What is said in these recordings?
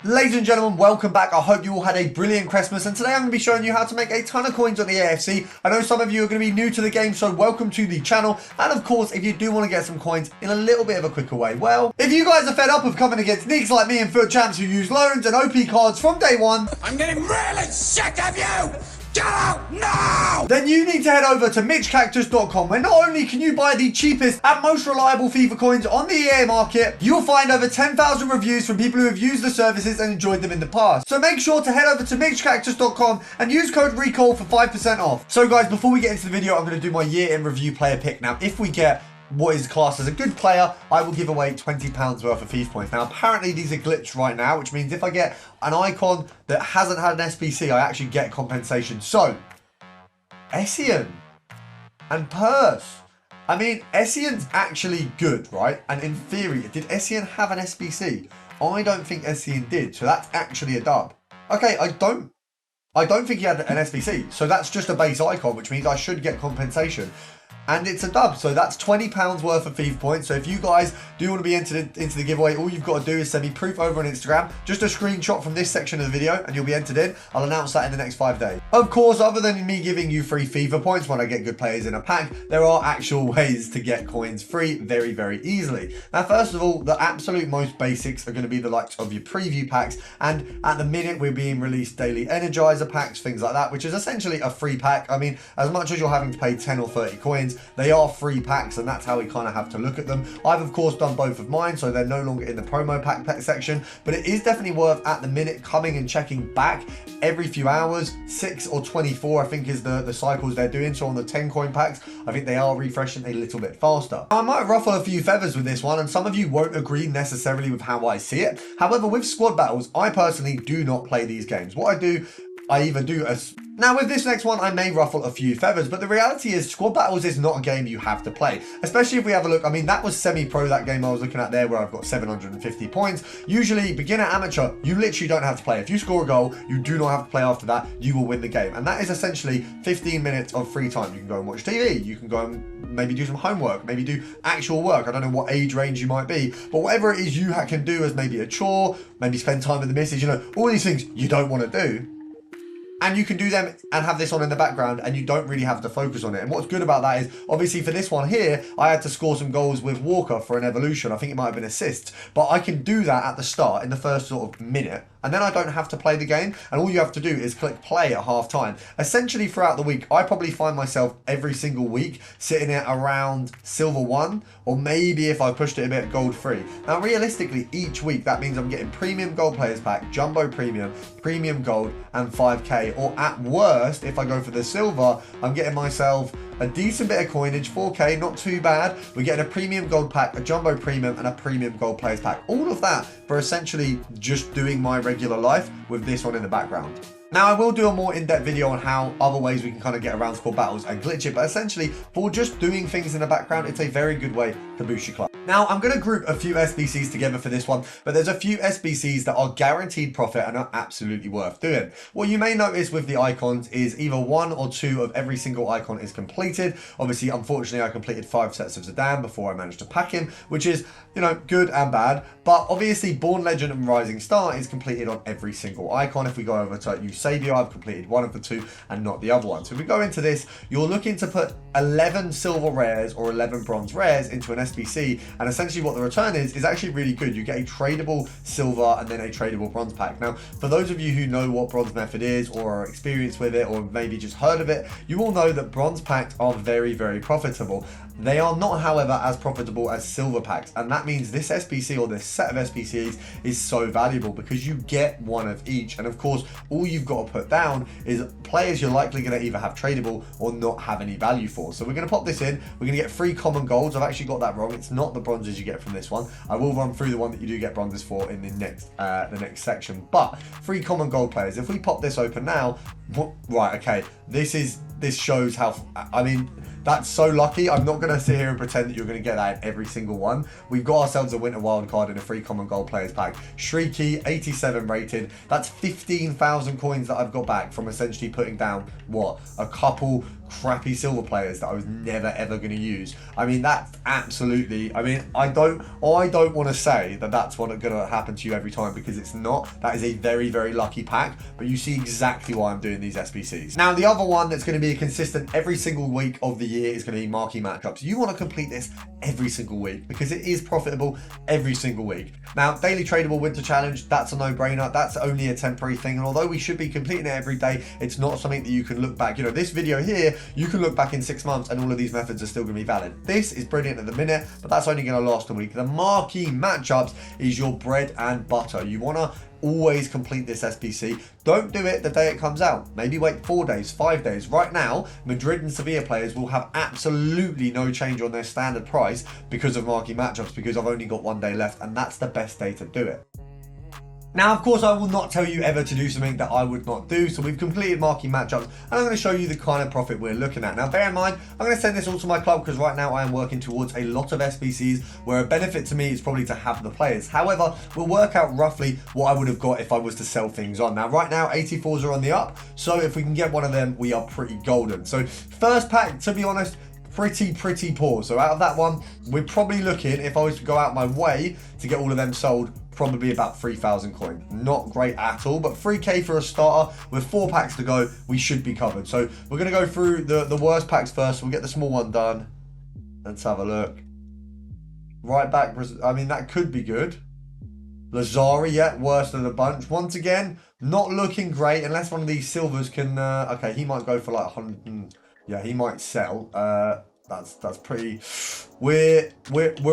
Ladies and gentlemen, welcome back. I hope you all had a brilliant Christmas, and today I'm going to be showing you how to make a ton of coins on the AFC. I know some of you are going to be new to the game, so welcome to the channel. And of course, if you do want to get some coins in a little bit of a quicker way, well, if you guys are fed up of coming against nicks like me and foot champs who use loans and OP cards from day one, I'm getting really sick of you! Get out now! Then you need to head over to MitchCactus.com, where not only can you buy the cheapest and most reliable FIFA coins on the EA market, you'll find over 10,000 reviews from people who have used the services and enjoyed them in the past. So make sure to head over to MitchCactus.com and use code RECALL for 5% off. So guys, before we get into the video, I'm going to do my year in review player pick. Now, if we get what is classed as a good player, I will give away £20 worth of FIFA points. Now, apparently these are glitched right now, which means if I get an icon that hasn't had an SBC, I actually get compensation. So, Essien and Purse. I mean, Essien's actually good, right? And in theory, did Essien have an SBC? I don't think Essien did, so that's actually a dub. Okay, I don't think he had an SBC, so that's just a base icon, which means I should get compensation. And it's a dub, so that's £20 worth of FIFA points. So if you guys do want to be entered into the giveaway, all you've got to do is send me proof over on Instagram, just a screenshot from this section of the video, and you'll be entered in. I'll announce that in the next 5 days. Of course, other than me giving you free FIFA points when I get good players in a pack, there are actual ways to get coins free very, very easily. Now, first of all, the absolute most basics are going to be the likes of your preview packs, and at the minute we're being released daily Energizer packs, things like that, which is essentially a free pack. I mean, as much as you're having to pay 10 or 30 coins, they are free packs, and that's how we kind of have to look at them. I've of course done both of mine, so they're no longer in the promo pack section, but it is definitely worth at the minute coming and checking back every few hours. 6 or 24 I think is the cycles they're doing. So on the 10 coin packs, I think they are refreshing a little bit faster. I might ruffle a few feathers with this one, and some of you won't agree necessarily with how I see it. However, with squad battles, I personally do not play these games. What I do, I either do as... Now with this next one, I may ruffle a few feathers, but the reality is squad battles is not a game you have to play, especially if we have a look. I mean, that was semi-pro, that game I was looking at there, where I've got 750 points. Usually beginner, amateur, you literally don't have to play. If you score a goal, you do not have to play after that. You will win the game. And that is essentially 15 minutes of free time. You can go and watch TV. You can go and maybe do some homework, maybe do actual work. I don't know what age range you might be, but whatever it is you can do as maybe a chore, maybe spend time with the missus, you know, all these things you don't want to do. And you can do them and have this on in the background, and you don't really have to focus on it. And what's good about that is, obviously for this one here, I had to score some goals with Walker for an evolution. I think it might have been assists, but I can do that at the start in the first sort of minute, and then I don't have to play the game, and all you have to do is click play at half time. Essentially throughout the week, I probably find myself every single week sitting at around silver 1, or maybe if I pushed it a bit, gold 3. Now realistically, each week that means I'm getting premium gold players pack, jumbo premium, premium gold, and 5k. Or at worst, if I go for the silver, I'm getting myself a decent bit of coinage, 4k, not too bad. We're getting a premium gold pack, a jumbo premium, and a premium gold players pack. All of that for essentially just doing my regular life with this one in the background. Now, I will do a more in-depth video on how other ways we can kind of get around squad battles and glitch it, but essentially, for just doing things in the background, it's a very good way to boost your club. Now, I'm going to group a few SBCs together for this one, but there's a few SBCs that are guaranteed profit and are absolutely worth doing. What you may notice with the icons is either 1 or 2 of every single icon is completed. Obviously, unfortunately, I completed 5 sets of Zidane before I managed to pack him, which is, you know, good and bad. But obviously, Born Legend and Rising Star is completed on every single icon. If we go over to Eusebio, I've completed 1 of the 2 and not the other one. So if we go into this, you're looking to put 11 silver rares or 11 bronze rares into an SBC, and essentially what the return is actually really good. You get a tradable silver and then a tradable bronze pack. Now, for those of you who know what bronze method is or are experienced with it or maybe just heard of it, you will know that bronze packs are very, very profitable. They are not, however, as profitable as silver packs, and that means this SBC or this set of SBCs is so valuable because you get 1 of each. And of course, all you've got to put down is players you're likely going to either have tradable or not have any value for. So we're going to pop this in. We're going to get 3 common golds. I've actually got that wrong. It's not the bronzes you get from this one. I will run through the one that you do get bronzes for in the next section. But 3 common gold players. If we pop this open now, What? Right, okay. This shows how, I mean, that's so lucky. I'm not going to sit here and pretend that you're going to get that in every single one. We've got ourselves a winter wildcard in a free common gold players pack. Shrieky, 87 rated. That's 15,000 coins that I've got back from essentially putting down, what, a couple crappy silver players that I was never ever going to use. I mean, that's absolutely, I mean, I don't want to say that that's what's going to happen to you every time, because it's not. That is a very, very lucky pack, but you see exactly why I'm doing these SBCs. Now, the other one that's going to be a consistent every single week of the year is going to be Marquee Matchups. You want to complete this every single week because it is profitable every single week. Now, daily tradable winter challenge, that's a no-brainer. That's only a temporary thing, and although we should be completing it every day, it's not something that you can look back. You know, this video here, you can look back in 6 months and all of these methods are still going to be valid. This is brilliant at the minute, but that's only going to last a week. The Marquee Matchups is your bread and butter. You want to always complete this SBC. Don't do it the day it comes out. Maybe wait 4 days, 5 days. Right now, Madrid and Sevilla players will have absolutely no change on their standard price because of Marquee Matchups, because I've only got 1 day left, and that's the best day to do it. Now, of course, I will not tell you ever to do something that I would not do. So we've completed Marquee Matchups, and I'm going to show you the kind of profit we're looking at. Now, bear in mind, I'm going to send this all to my club because right now I am working towards a lot of SBCs, where a benefit to me is probably to have the players. However, we'll work out roughly what I would have got if I was to sell things on. Now, right now, 84s are on the up. So if we can get one of them, we are pretty golden. So first pack, to be honest, pretty poor. So out of that one, we're probably looking, if I was to go out my way to get all of them sold, probably about 3,000 coins. Not great at all, but 3k for a starter. With 4 packs to go, we should be covered. So we're going to go through the worst packs first. We'll get the small one done. Let's have a look. Right back, I mean, that could be good. Lazari, yeah, worst of the bunch. Once again, not looking great, unless one of these silvers can, okay, he might go for like 100, yeah, he might sell. That's pretty. We're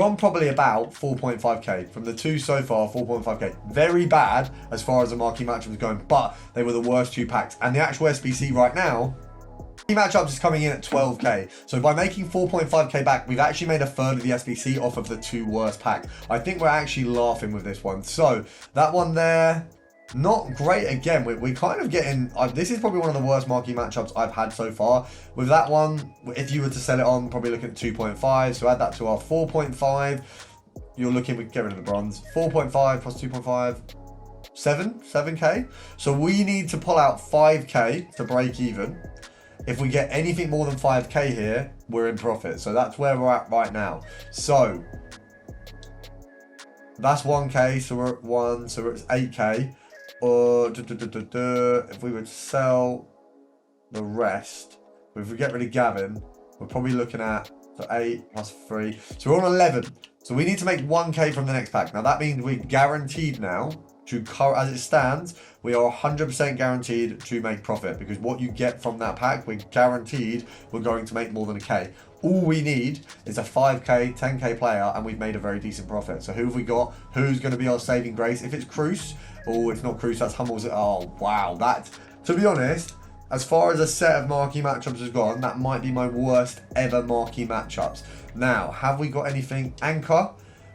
on probably about 4.5k from the 2 so far. 4.5k, very bad as far as the Marquee Matchups is going, but they were the worst 2 packs. And the actual SBC right now, Marquee Matchups is coming in at 12k. So by making 4.5k back, we've actually made a third of the SBC off of the 2 worst packs. I think we're actually laughing with this one. So that one there, not great again. We're kind of getting, this is probably one of the worst Marquee Matchups I've had so far. With that one, if you were to sell it on, probably looking at 2.5. So add that to our 4.5. You're looking, we can get rid of the bronze. 4.5 plus 2.5, 7k. So we need to pull out 5k to break even. If we get anything more than 5k here, we're in profit. So that's where we're at right now. So that's 1k, so we're at 1, so we're at 8k. Or if we were to sell the rest, if we get rid of Gavin, we're probably looking at 8 plus 3. So we're on 11. So we need to make 1k from the next pack. Now that means we're guaranteed now to, as it stands, we are 100% guaranteed to make profit, because what you get from that pack, we're guaranteed we're going to make more than a k. All we need is a 5k, 10k player, and we've made a very decent profit. So who have we got? Who's going to be our saving grace? If it's Cruz, oh, it's not Cruz, that's Hummels. Oh, wow. That, to be honest, as far as a set of Marquee Matchups has gone, that might be my worst ever Marquee Matchups. Now, have we got anything? Anchor.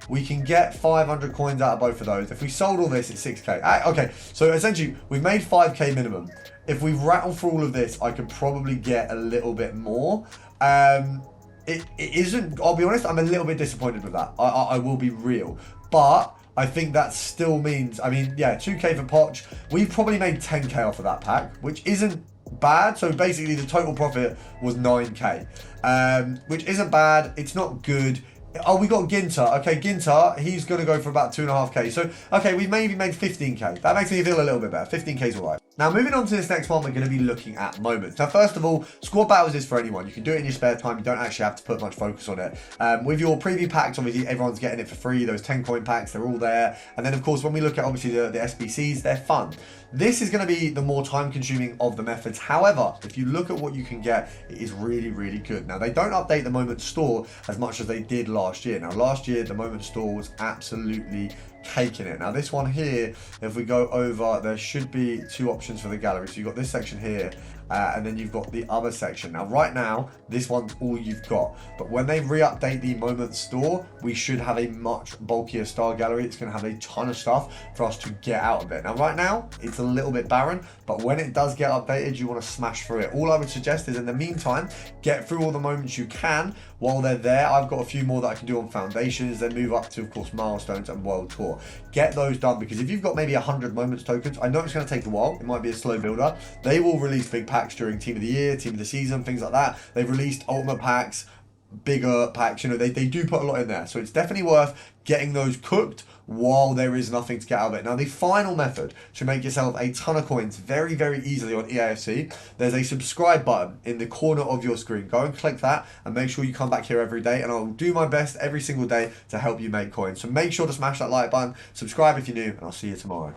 We can get 500 coins out of both of those. If we sold all this, it's 6k. Okay, so essentially, we've made 5k minimum. If we rattle through all of this, I could probably get a little bit more. It isn't, I'll be honest, I'm a little bit disappointed with that. I will be real. But I think that still means, I mean, yeah, 2k for Poch. We've probably made 10k off of that pack, which isn't bad. So basically the total profit was 9k, which isn't bad. It's not good. Oh, we got Ginter. Okay, Ginter, he's going to go for about 2.5k. So, okay, we've maybe made 15k. That makes me feel a little bit better. 15k is all right. Now, moving on to this next one, we're going to be looking at moments. Now, first of all, squad battles is for anyone. You can do it in your spare time. You don't actually have to put much focus on it. With your preview packs, obviously, everyone's getting it for free. Those 10 coin packs, they're all there. And then, of course, when we look at, obviously, the SBCs, they're fun. This is going to be the more time-consuming of the methods. However, if you look at what you can get, it is really, really good. Now, they don't update the moment store as much as they did last year. Now, last year, the moment store was absolutely caking it. Now this one here, if we go over, there should be 2 options for the gallery. So you've got this section here, and then you've got the other section. Now right now, this one's all you've got. But when they re-update the Moment store, we should have a much bulkier star gallery. It's going to have a ton of stuff for us to get out of it. Now right now, it's a little bit barren, but when it does get updated, you want to smash through it. All I would suggest is in the meantime, get through all the moments you can while they're there. I've got a few more that I can do on foundations, then move up to, of course, milestones and world tour. Get those done, because if you've got maybe 100 moments tokens, I know it's going to take a while. It might be a slow builder. They will release big packs during Team of the Year, Team of the Season, things like that. They've released ultimate packs, bigger packs, you know, they do put a lot in there. So it's definitely worth getting those cooked while there is nothing to get out of it. Now, the final method to make yourself a ton of coins very, very easily on EAFC, there's a subscribe button in the corner of your screen. Go and click that and make sure you come back here every day, and I'll do my best every single day to help you make coins. So make sure to smash that like button, subscribe if you're new, and I'll see you tomorrow.